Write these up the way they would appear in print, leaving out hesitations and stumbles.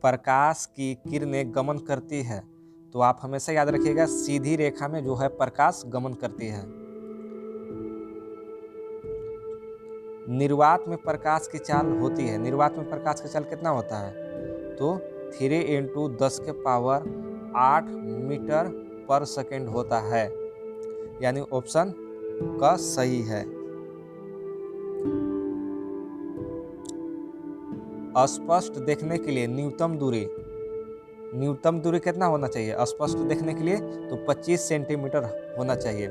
प्रकाश की किरणें गमन करती है, तो आप हमेशा याद रखिएगा सीधी रेखा में जो है प्रकाश गमन करती है। निर्वात में प्रकाश की चाल होती है, निर्वात में प्रकाश की चाल कितना होता है? तो 3 × 10⁸ मीटर पर सेकेंड होता है, यानी ऑप्शन का सही है। स्पष्ट देखने के लिए न्यूनतम दूरी कितना होना चाहिए स्पष्ट देखने के लिए? तो 25 सेंटीमीटर होना चाहिए।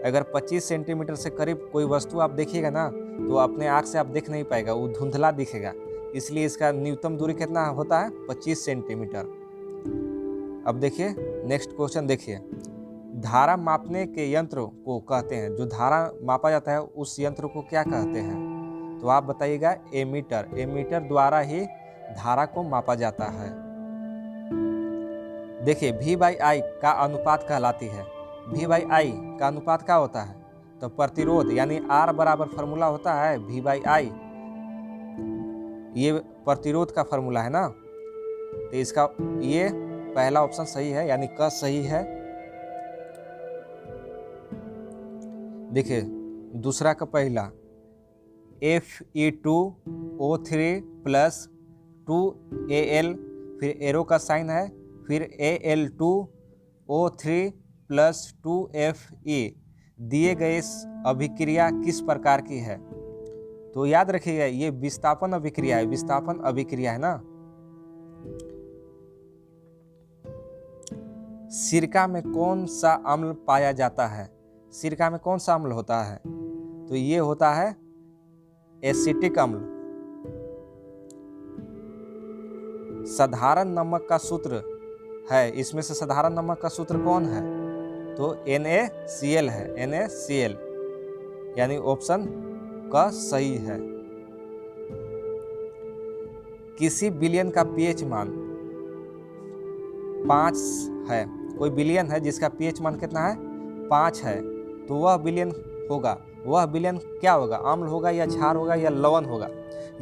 अगर 25 सेंटीमीटर से करीब कोई वस्तु आप देखिएगा ना, तो अपने आँख से आप देख नहीं पाएगा, वो धुंधला दिखेगा। इसलिए इसका न्यूनतम दूरी कितना होता है? 25 सेंटीमीटर। अब देखिए नेक्स्ट क्वेश्चन देखिए, धारा मापने के यंत्र को कहते हैं, जो धारा मापा जाता है उस यंत्र को क्या कहते हैं? तो आप बताइएगा एमीटर। एमीटर द्वारा ही धारा को मापा जाता है। देखिए V/I का अनुपात कहलाती है। V/I का अनुपात क्या होता है? तो प्रतिरोध, यानी R बराबर फार्मूला होता है V/I, ये प्रतिरोध का फार्मूला है ना। तो इसका ये पहला ऑप्शन सही है, यानी क सही है। देखिए दूसरा का पहला Fe2O3 + 2Al, फिर एरो का साइन है, फिर Al2O3 + 2Fe दिए गए इस अभिक्रिया किस प्रकार की है? तो याद रखिएगा ये विस्थापन अभिक्रिया है, विस्थापन अभिक्रिया है ना। सिरका में कौन सा अम्ल पाया जाता है? सिरका में कौन सा अम्ल होता है? तो ये होता है एसिटिक अम्ल। साधारण नमक का सूत्र है, इसमें से साधारण नमक का सूत्र कौन है? तो NaCl है, NaCl, यानी ऑप्शन का सही है। किसी विलयन का pH मान 5 है, कोई विलयन है जिसका pH मान कितना है? 5 है, तो वह विलयन होगा, वह विलयन क्या होगा? अम्ल होगा या क्षार होगा या लवण होगा,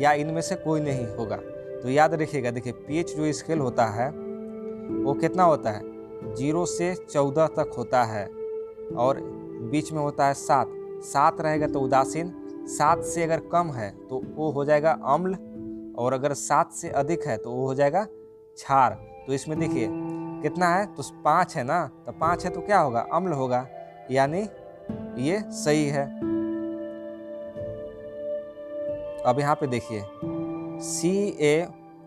या इनमें से कोई नहीं होगा। तो याद रखिएगा, देखिए pH जो स्केल होता है वो कितना होता है? 0 से 14 तक होता है, और बीच में होता है 7 रहेगा तो उदासीन, 7 से अगर कम है तो वो हो जाएगा अम्ल, और अगर 7 से अधिक है तो वो हो जाएगा क्षार। तो इसमें देखिए कितना है? तो 5 है ना, तो 5 है तो क्या होगा? अम्ल होगा, यानी ये सही है। अब यहाँ पे देखिए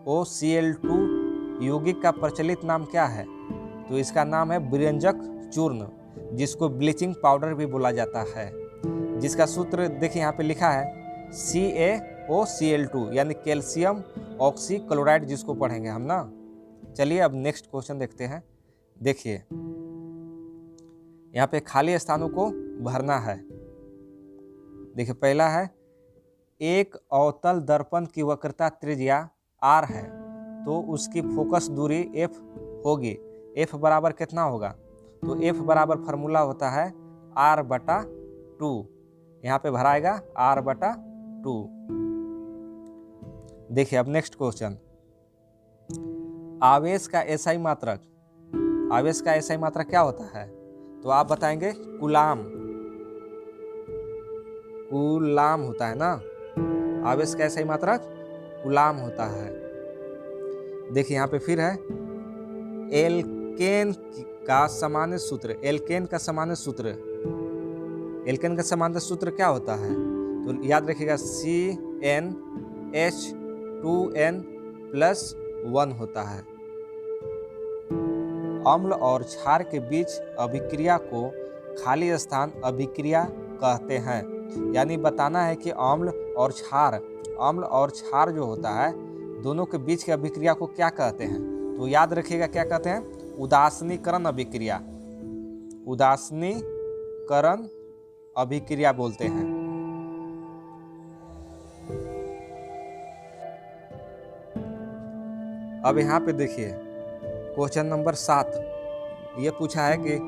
CaOCl2 यौगिक का प्रचलित नाम क्या है? तो इसका नाम है विरंजक चूर्ण, जिसको ब्लीचिंग पाउडर भी बोला जाता है, जिसका सूत्र देखिए यहाँ पे लिखा है CaOCl2, यानी कैल्शियम ऑक्सीक्लोराइड, जिसको पढ़ेंगे हम ना। चलिए अब नेक्स्ट क्वेश्चन देखते हैं। देखिए यहाँ पे खाली स्थानों को भरना है। देखिए पहला है, एक अवतल दर्पण की वक्रता त्रिज्या R है, तो उसकी फोकस दूरी F होगी। F बराबर कितना होगा? तो F बराबर फार्मूला होता है R/2, यहाँ पे भराएगा R/2। देखिए अब नेक्स्ट क्वेश्चन, आवेश का SI मात्रक, आवेश का SI मात्रक क्या होता है? तो आप बताएंगे कूलाम, कूलाम होता है ना। आवेश का SI मात्रक कूलाम होता है। देखिए यहाँ पे फिर है, एल्केन का सामान्य सूत्र, एल्केन का सामान्य सूत्र, एल्केन का सामान्य सूत्र क्या होता है? तो याद रखिएगा CnH2n+1 होता है। अम्ल और क्षार के बीच अभिक्रिया को खाली स्थान अभिक्रिया कहते हैं, यानी बताना है कि अम्ल और क्षार जो होता है दोनों के बीच की अभिक्रिया को क्या कहते हैं? तो याद रखिएगा क्या कहते हैं? उदासीनीकरण अभिक्रिया, उदासीनीकरण अभिक्रिया बोलते हैं। अब यहाँ पे देखिए क्वेश्चन नंबर 7, ये पूछा है कि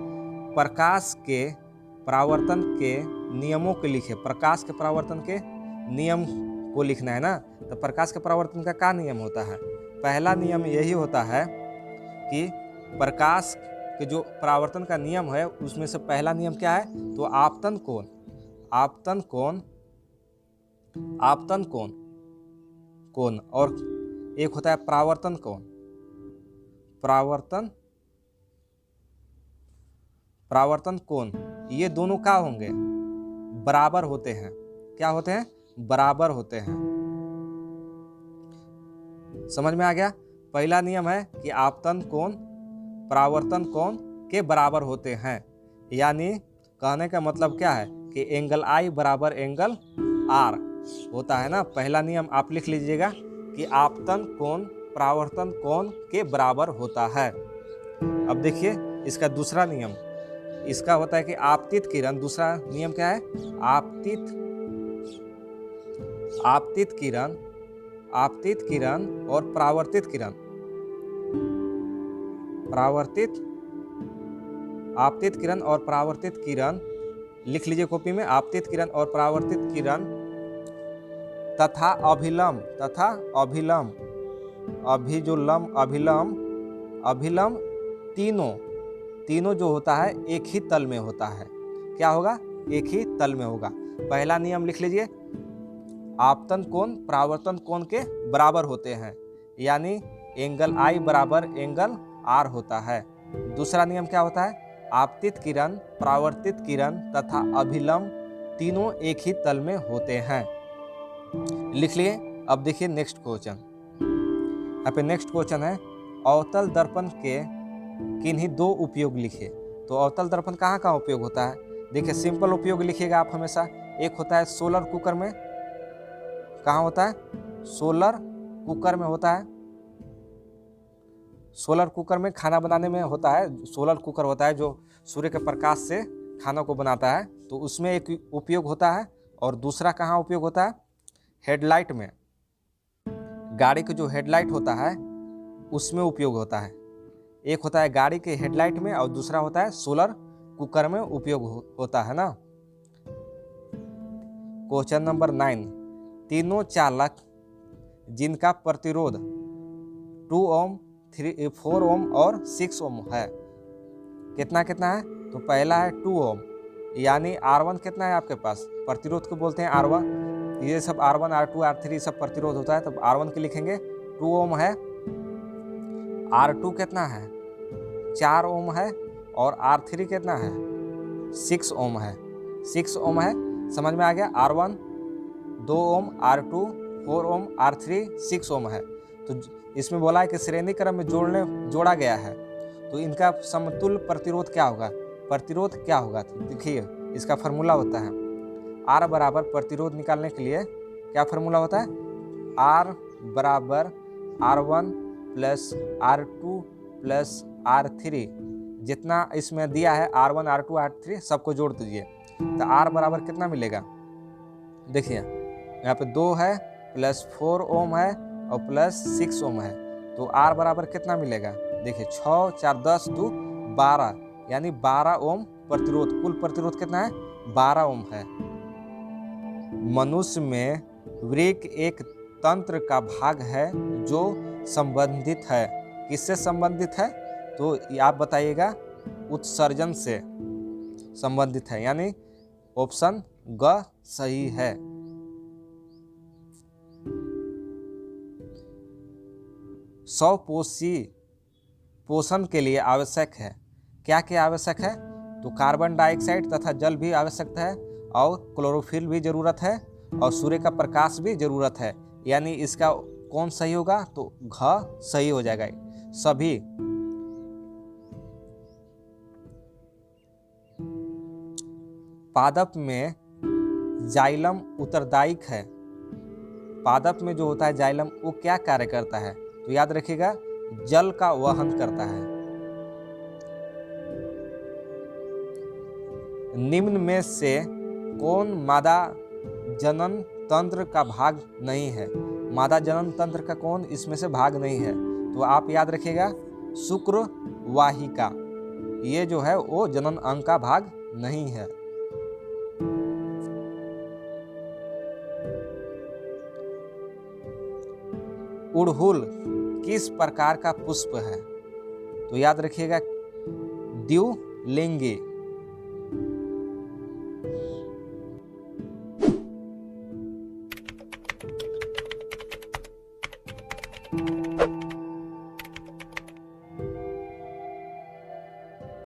प्रकाश के परावर्तन के नियमों के लिखे। प्रकाश के परावर्तन के नियम को लिखना है ना। तो प्रकाश के परावर्तन का क्या नियम होता है? पहला नियम यही होता है कि प्रकाश के जो परावर्तन का नियम है उसमें से पहला नियम क्या है, तो आपतन कोण, आपतन कोण, आपतन कोण, कोण, और एक होता है परावर्तन कोण, परावर्तन, परावर्तन कोण। ये दोनों क्या होंगे, बराबर होते हैं। क्या होते हैं, बराबर होते हैं। समझ में आ गया। पहला नियम है कि आपतन कोण परावर्तन कोण के बराबर होते हैं, यानी कहने का मतलब क्या है कि एंगल आई बराबर एंगल आर होता है ना। पहला नियम आप लिख लीजिएगा कि आपतन कोण परावर्तन कोण के बराबर होता है। अब देखिए इसका दूसरा नियम, इसका होता है कि आपतित किरण, दूसरा नियम क्या है, आपतित, आपतित किरण, आपतित किरण और परावर्तित किरण, परावर्तित, आपतित किरण और परावर्तित किरण लिख लीजिए कॉपी में। आपतित किरण और परावर्तित किरण तथा अभिलंब, तथा अभिलंब, अभिजुलम, अभिलंब, अभिलंब, तीनों, तीनों जो होता है एक ही तल में होता है। क्या होगा, एक ही तल में होगा। पहला नियम लिख लीजिए, आपतन कोण परावर्तन कोण के बराबर होते हैं, यानी एंगल आई बराबर एंगल आर होता है। दूसरा नियम क्या होता है, आपतित किरण परावर्तित किरण तथा अभिलंब तीनों एक ही तल में होते हैं। लिख लिए। अब देखिए नेक्स्ट क्वेश्चन, यहाँ पे नेक्स्ट क्वेश्चन है, अवतल दर्पण के किन्हीं दो उपयोग लिखिए। तो अवतल दर्पण कहाँ कहाँ उपयोग होता है, देखिए सिंपल उपयोग लिखिएगा आप हमेशा। एक होता है सोलर कुकर में, कहाँ होता है, सोलर कुकर में होता है, सोलर कुकर में खाना बनाने में होता है। सोलर कुकर होता है जो सूर्य के प्रकाश से खाना को बनाता है, तो उसमें एक उपयोग होता है। और दूसरा कहाँ उपयोग होता है, हेडलाइट में, गाड़ी के जो हेडलाइट होता है उसमें उपयोग होता है। एक होता है गाड़ी के हेडलाइट में और दूसरा होता है सोलर कुकर में उपयोग होता है ना। क्वेश्चन नंबर 9, तीनों चालक जिनका प्रतिरोध 2 ओम, 4 ओम और 6 ओम है, कितना कितना है, तो पहला है 2 ओम, यानी R1 कितना है आपके पास, प्रतिरोध को बोलते हैं R1, ये सब R1 R2 R3 सब प्रतिरोध होता है, तब R1 के लिखेंगे 2 ओम है। R2 कितना है, 4 ओम है, और R3 कितना है, 6 ओम है, 6 ओम है। समझ में आ गया, R1 2 ओम, R2 4 ओम, R3 6 ओम है। तो इसमें बोला है कि श्रेणी क्रम में जोड़ा गया है, तो इनका समतुल्य प्रतिरोध क्या होगा, प्रतिरोध क्या होगा। तो देखिए इसका फार्मूला होता है, R बराबर प्रतिरोध निकालने के लिए क्या फार्मूला होता है, R बराबर R1 plus R2 plus R3, जितना इसमें दिया है R1 R2 R3 सबको जोड़ दीजिए, तो R बराबर कितना मिलेगा, देखिए यहाँ पे 2 है प्लस 4 ओम है और प्लस 6 ओम है, तो R बराबर कितना मिलेगा, देखिए 6 4 10 2 12, यानी 12 ओम प्रतिरोध, कुल प्रतिरोध कितना है, 12 ओम है। मनुष्य में वृक्क एक तंत्र का भाग है जो संबंधित है, किससे संबंधित है, तो आप बताइएगा, उत्सर्जन से संबंधित है, यानी ऑप्शन ग सही है। स्वपोषी पोषण के लिए आवश्यक है, क्या क्या आवश्यक है, तो कार्बन डाइऑक्साइड तथा जल भी आवश्यक है, और क्लोरोफिल भी जरूरत है, और सूर्य का प्रकाश भी जरूरत है, यानी इसका कौन सही होगा, तो घ सही हो जाएगा सभी। पादप में जाइलम उत्तरदायिक है, पादप में जो होता है जाइलम वो क्या कार्य करता है, तो याद रखिएगा जल का वहन करता है। निम्न में से कौन मादा जनन तंत्र का भाग नहीं है, मादा जनन तंत्र का कौन इसमें से भाग नहीं है, तो आप याद रखिएगा शुक्र वाहिका, ये जो है वो जनन अंग का भाग नहीं है। उड़हुल किस प्रकार का पुष्प है? तो याद रखिएगा द्विलिंगी।